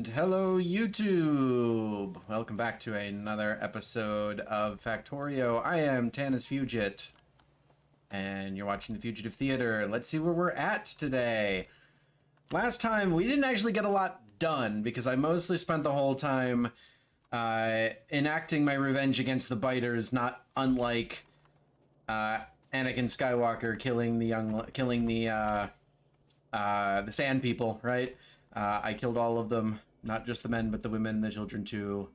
And hello YouTube! Welcome back to another episode of Factorio. I am Tanis Fugit, and you're watching The Fugitive Theater. Let's see where we're at today. Last time, we didn't actually get a lot done, because I mostly spent the whole time enacting my revenge against the biters, not unlike Anakin Skywalker killing the sand people, right? I killed all of them, not just the men, but the women, the children too.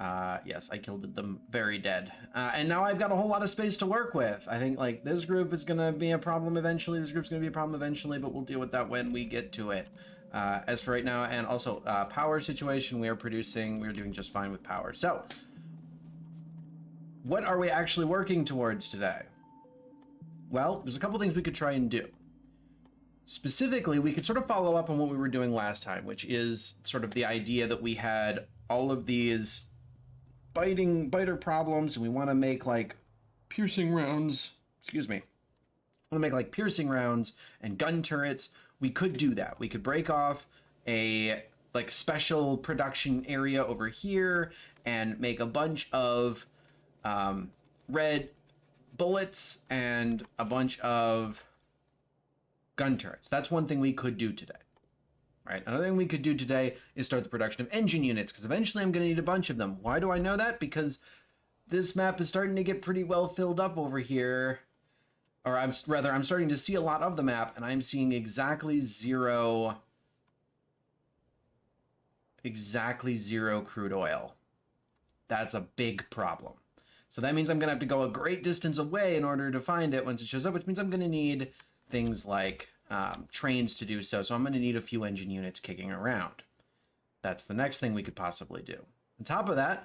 Yes, I killed them very dead. And now I've got a whole lot of space to work with. I think, like, this group is going to be a problem eventually, this group's going to be a problem eventually, but we'll deal with that when we get to it. As for right now, and also, power situation, we're doing just fine with power. So, what are we actually working towards today? Well, there's a couple things we could try and do. Specifically, we could sort of follow up on what we were doing last time, which is sort of the idea that we had all of these biter problems, and we want to make, like, piercing rounds. Excuse me. Want to make, like, piercing rounds and gun turrets. We could do that. We could break off a, like, special production area over here and make a bunch of red bullets and a bunch of gun turrets. That's one thing we could do today, right? Another thing we could do today is start the production of engine units, because eventually I'm going to need a bunch of them. Why do I know that? Because this map is starting to get pretty well filled up over here, or I'm starting to see a lot of the map, and I'm seeing exactly zero crude oil. That's a big problem. So that means I'm going to have to go a great distance away in order to find it once it shows up, which means I'm going to need things like trains to do so. So I'm going to need a few engine units kicking around. That's the next thing we could possibly do. On top of that,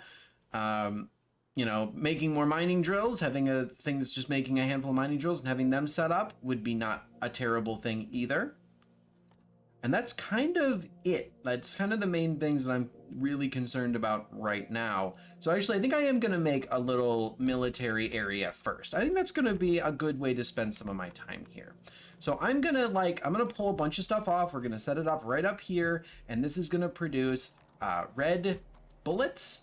you know, making more mining drills, having a thing that's just making a handful of mining drills and having them set up would be not a terrible thing either. And that's kind of it. That's kind of the main things that I'm really concerned about right now. So actually, I think I am going to make a little military area first. I think that's going to be a good way to spend some of my time here. So I'm going to pull a bunch of stuff off. We're going to set it up right up here. And this is going to produce red bullets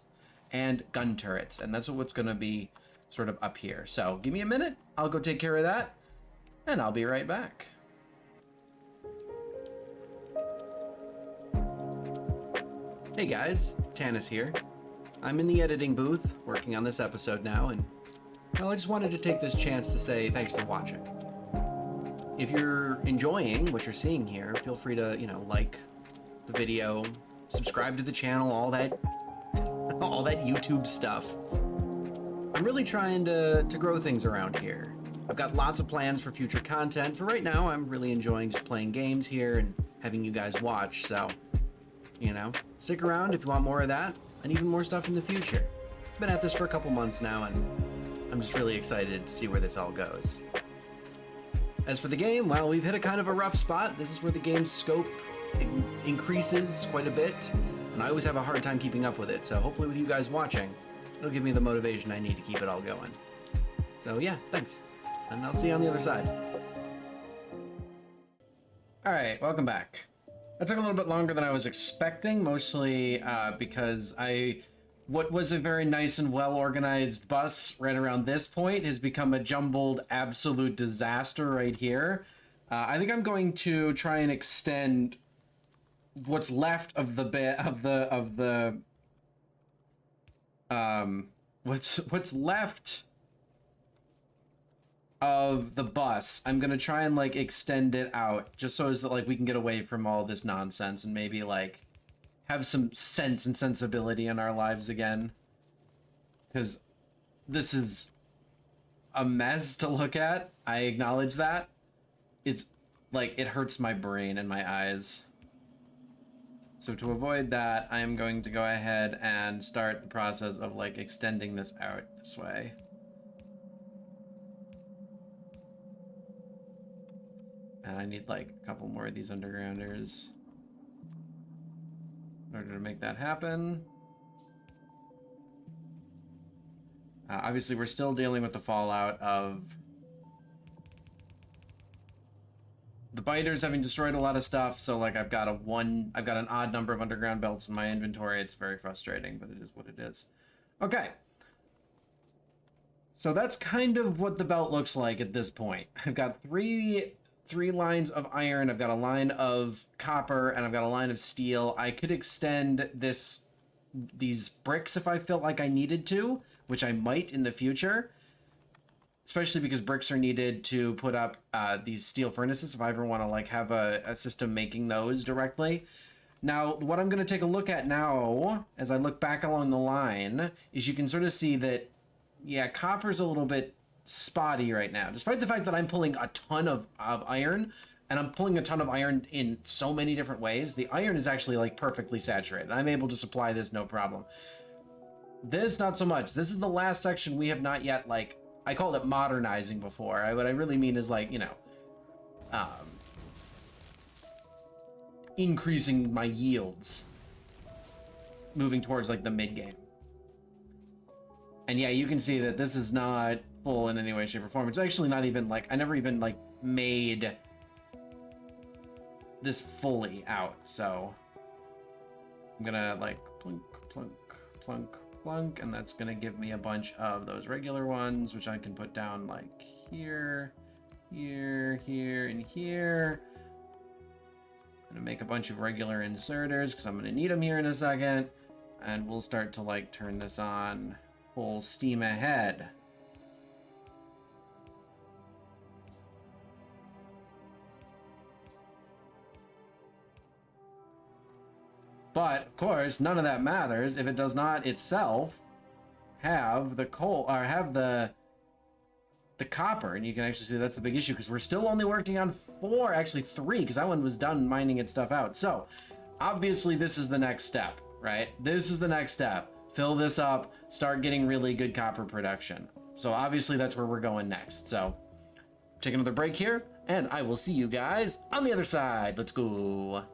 and gun turrets. And that's what's going to be sort of up here. So give me a minute. I'll go take care of that. And I'll be right back. Hey guys, Tanis here. I'm in the editing booth, working on this episode now, and well, I just wanted to take this chance to say thanks for watching. If you're enjoying what you're seeing here, feel free to, you know, like the video, subscribe to the channel, all that YouTube stuff. I'm really trying to grow things around here. I've got lots of plans for future content. For right now, I'm really enjoying just playing games here and having you guys watch, so you know, stick around if you want more of that, and even more stuff in the future. I've been at this for a couple months now, and I'm just really excited to see where this all goes. As for the game, well, we've hit a kind of a rough spot. This is where the game's scope increases quite a bit, and I always have a hard time keeping up with it, so hopefully with you guys watching, it'll give me the motivation I need to keep it all going. So yeah, thanks, and I'll see you on the other side. Alright, welcome back. That took a little bit longer than I was expecting, mostly because what was a very nice and well-organized bus right around this point has become a jumbled absolute disaster right here. I think I'm going to try and extend what's left of the bit what's left of the bus. I'm gonna try and, like, extend it out just so as that, like, we can get away from all this nonsense and maybe, like, have some sense and sensibility in our lives again, because this is a mess to look at. I acknowledge that. It's like, it hurts my brain and my eyes. So to avoid that, I'm going to go ahead and start the process of, like, extending this out this way. And I need, like, a couple more of these undergrounders in order to make that happen. Obviously, we're still dealing with the fallout of the biters having destroyed a lot of stuff, so like I've got an odd number of underground belts in my inventory. It's very frustrating, but it is what it is. Okay. So that's kind of what the belt looks like at this point. I've got three lines of iron, I've got a line of copper, and I've got a line of steel. I could extend these bricks if I felt like I needed to, which I might in the future. Especially because bricks are needed to put up these steel furnaces if I ever want to like have a system making those directly. Now, what I'm going to take a look at now, as I look back along the line, is you can sort of see that, yeah, copper's a little bit spotty right now. Despite the fact that I'm pulling a ton of iron, and I'm pulling a ton of iron in so many different ways, the iron is actually like perfectly saturated. I'm able to supply this no problem. This, not so much. This is the last section we have not yet, like, I called it modernizing before. What I really mean is like, you know, increasing my yields, moving towards like the mid game. And yeah, you can see that this is not full in any way, shape, or form. It's actually not even like, I never even like made this fully out. So I'm gonna like plunk, plunk, plunk, plunk, and that's gonna give me a bunch of those regular ones, which I can put down like here, here, here, and here. I'm gonna make a bunch of regular inserters because I'm gonna need them here in a second, and we'll start to like turn this on full steam ahead. But of course, none of that matters if it does not itself have the coal or have the copper. And you can actually see that's the big issue because we're still only working on 4, actually 3, because that one was done mining its stuff out. So obviously this is the next step, right? This is the next step. Fill this up, start getting really good copper production. So obviously that's where we're going next. So take another break here, and I will see you guys on the other side. Let's go.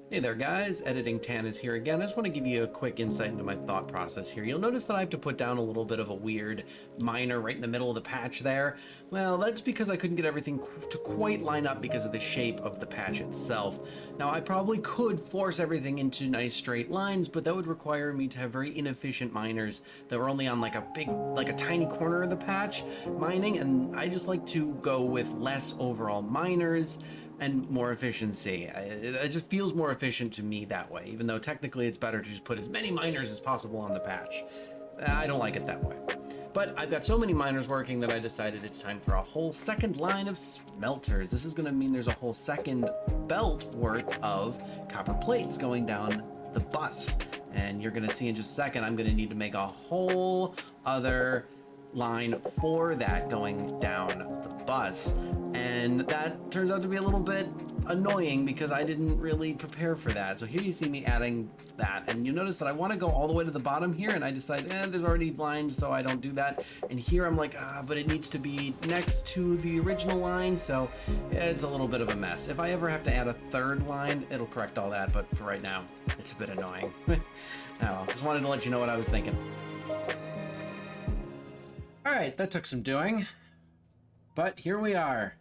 Hey there guys, Editing Tan is here again. I just want to give you a quick insight into my thought process here. You'll notice that I have to put down a little bit of a weird miner right in the middle of the patch there. Well, that's because I couldn't get everything to quite line up because of the shape of the patch itself. Now, I probably could force everything into nice straight lines, but that would require me to have very inefficient miners that were only on like a tiny corner of the patch mining, and I just like to go with less overall miners and more efficiency. It just feels more efficient to me that way, even though technically it's better to just put as many miners as possible on the patch. I don't like it that way. But I've got so many miners working that I decided it's time for a whole second line of smelters. This is gonna mean there's a whole second belt worth of copper plates going down the bus. And you're gonna see in just a second, I'm gonna need to make a whole other line for that going down the bus. And that turns out to be a little bit annoying because I didn't really prepare for that. So here you see me adding that, and you notice that I want to go all the way to the bottom here, and I decide, there's already lines, so I don't do that. And here I'm like, but it needs to be next to the original line, so it's a little bit of a mess. If I ever have to add a third line, it'll correct all that, but for right now, it's a bit annoying. Oh, just wanted to let you know what I was thinking. All right, that took some doing, but here we are.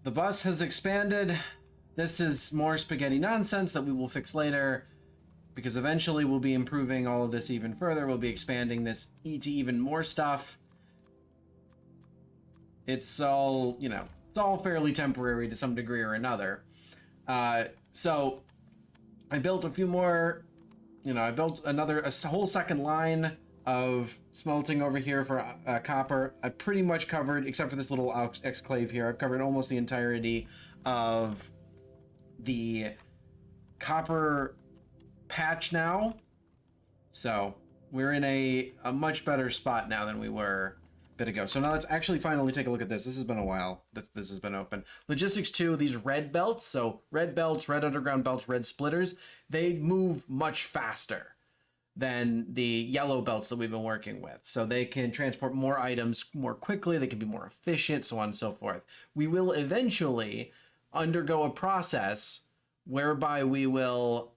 The bus has expanded. This is more spaghetti nonsense that we will fix later, because eventually we'll be improving all of this even further. We'll be expanding this to even more stuff. It's all, you know, it's all fairly temporary to some degree or another. So I built a few more, you know, I built a whole second line of smelting over here for copper. I pretty much covered, except for this little exclave here, I've covered almost the entirety of the copper patch now. So we're in a much better spot now than we were a bit ago. So now let's actually finally take a look at this. This has been a while that this has been open. Logistics 2, these red belts, so red belts, red underground belts, red splitters, they move much faster than the yellow belts that we've been working with. So they can transport more items more quickly, they can be more efficient, so on and so forth. We will eventually undergo a process whereby we will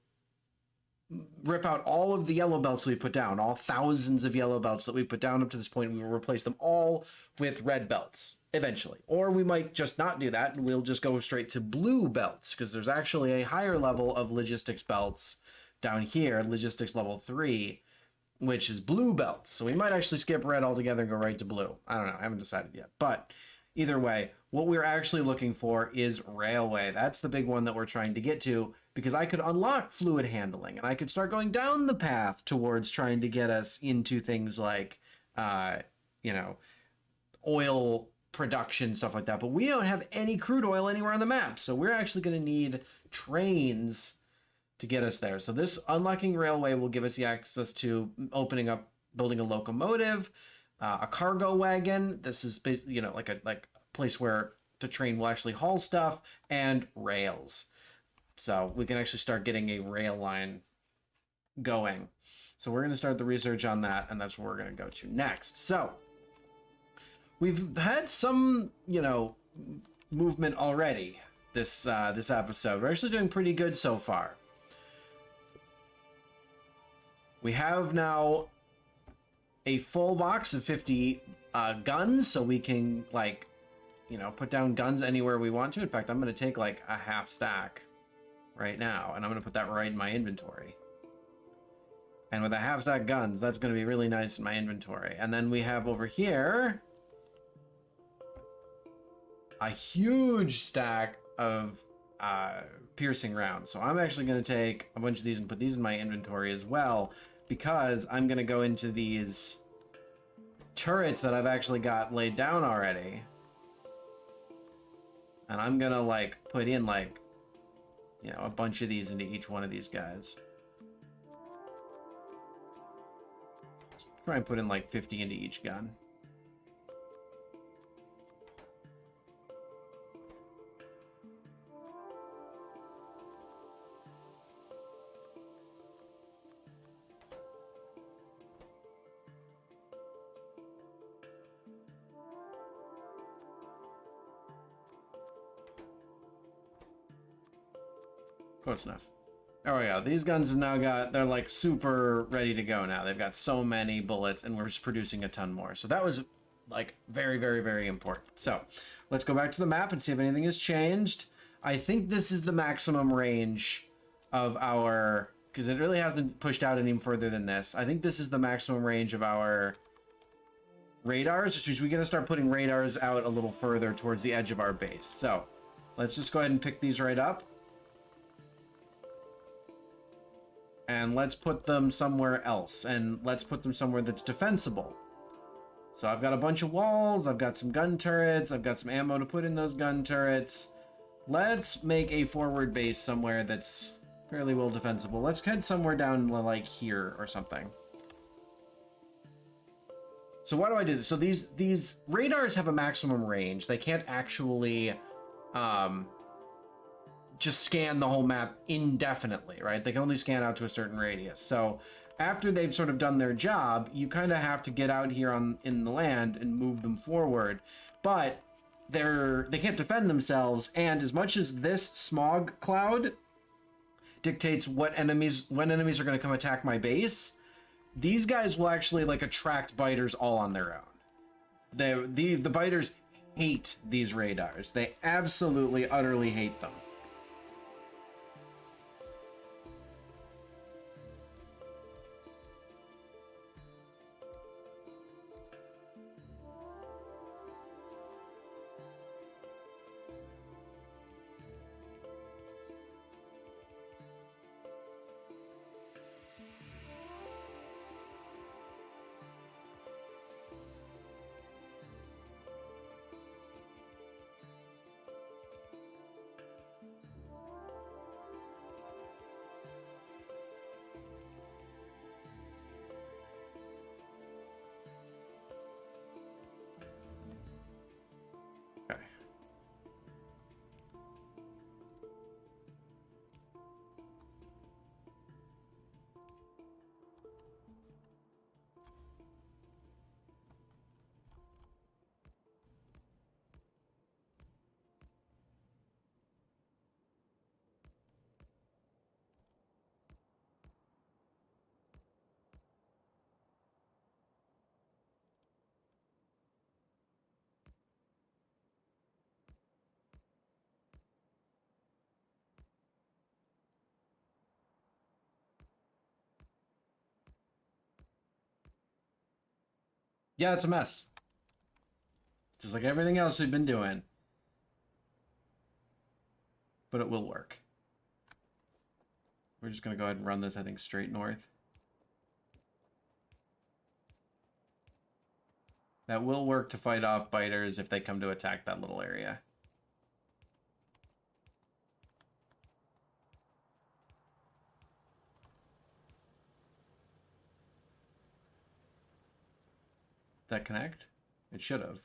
rip out all of the yellow belts we put down, all thousands of yellow belts that we put down up to this point. We will replace them all with red belts eventually. Or we might just not do that and we'll just go straight to blue belts, because there's actually a higher level of logistics belts down here, logistics level 3, which is blue belts. So we might actually skip red altogether and go right to blue. I don't know. I haven't decided yet. But either way, what we're actually looking for is railway. That's the big one that we're trying to get to, because I could unlock fluid handling and I could start going down the path towards trying to get us into things like, you know, oil production, stuff like that. But we don't have any crude oil anywhere on the map. So we're actually going to need trains to get us there. So this unlocking railway will give us the access to opening up, building a locomotive, a cargo wagon. This is basically, you know, like a place where the train will actually haul stuff, and rails. So we can actually start getting a rail line going. So we're going to start the research on that, and that's what we're going to go to next. So we've had some, you know, movement already this episode. We're actually doing pretty good so far. We have now a full box of 50 guns, so we can, like, you know, put down guns anywhere we want to. In fact, I'm going to take like a half stack right now, and I'm going to put that right in my inventory. And with a half stack guns, that's going to be really nice in my inventory. And then we have over here a huge stack of piercing rounds. So I'm actually going to take a bunch of these and put these in my inventory as well, because I'm going to go into these turrets that I've actually got laid down already. And I'm going to, like, put in, like, you know, a bunch of these into each one of these guys. Let's try and put in, like, 50 into each gun. Close enough. Oh yeah, these guns have now got, they're like super ready to go now. They've got so many bullets, and we're just producing a ton more. So that was like very, very, very important. So let's go back to the map and see if anything has changed. I think this is the maximum range of our, because it really hasn't pushed out any further than this. I think this is the maximum range of our radars, which means we got to start putting radars out a little further towards the edge of our base. So let's just go ahead and pick these right up. And let's put them somewhere else. And let's put them somewhere that's defensible. So I've got a bunch of walls. I've got some gun turrets. I've got some ammo to put in those gun turrets. Let's make a forward base somewhere that's fairly well defensible. Let's head somewhere down like here or something. So why do I do this? So these radars have a maximum range. They can't actually just scan the whole map indefinitely, right? They can only scan out to a certain radius. So after they've sort of done their job, you kind of have to get out here in the land and move them forward. But they can't defend themselves, and as much as this smog cloud dictates when enemies are going to come attack my base, these guys will actually like attract biters all on their own. The biters hate these radars. They absolutely, utterly hate them. Yeah, it's a mess. Just like everything else we've been doing. But it will work. We're just going to go ahead and run this, I think, straight north. That will work to fight off biters if they come to attack that little area. Did that connect? It should have.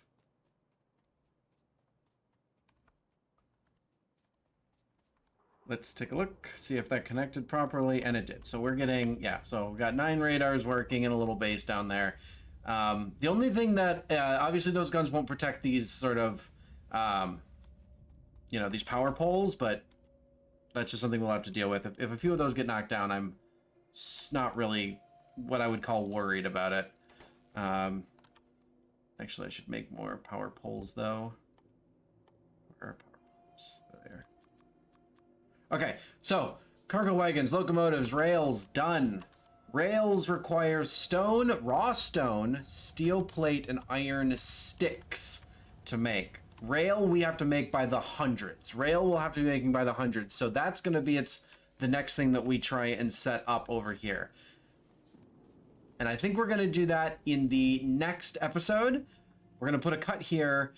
Let's take a look, see if that connected properly, and it did. So we're getting, yeah, so we've got 9 radars working and a little base down there. The only thing that, obviously those guns won't protect these sort of, you know, these power poles, but that's just something we'll have to deal with. If a few of those get knocked down, I'm not really what I would call worried about it. Actually, I should make more power poles, though. Where are power poles? There. Okay, so cargo wagons, locomotives, rails, done. Rails require stone, raw stone, steel plate, and iron sticks to make. Rail we have to make by the hundreds. Rail we'll have to be making by the hundreds. So that's going to be the next thing that we try and set up over here. And I think we're going to do that in the next episode. We're going to put a cut here.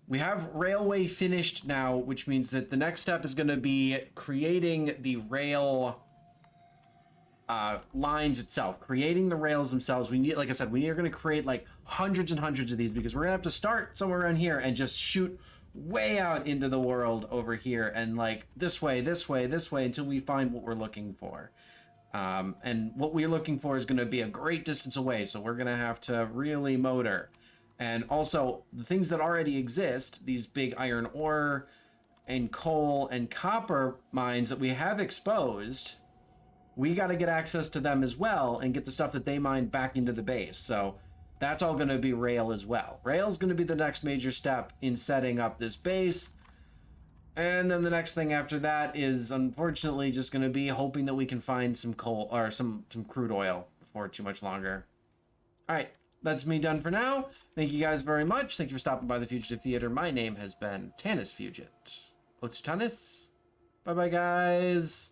We have railway finished now, which means that the next step is going to be creating the rail lines itself, creating the rails themselves. We need, like I said, we are going to create like hundreds and hundreds of these because we're going to have to start somewhere around here and just shoot way out into the world over here and like this way, this way, this way until we find what we're looking for. And what we're looking for is going to be a great distance away, so we're going to have to really motor. And also, the things that already exist, these big iron ore and coal and copper mines that we have exposed, we got to get access to them as well and get the stuff that they mine back into the base. So that's all going to be rail as well. Rail is going to be the next major step in setting up this base. And then the next thing after that is unfortunately just going to be hoping that we can find some coal or some crude oil before too much longer. All right. That's me done for now. Thank you guys very much. Thank you for stopping by the Fugitive Theater. My name has been Tanis Fugit. Otutanis. Bye-bye, guys.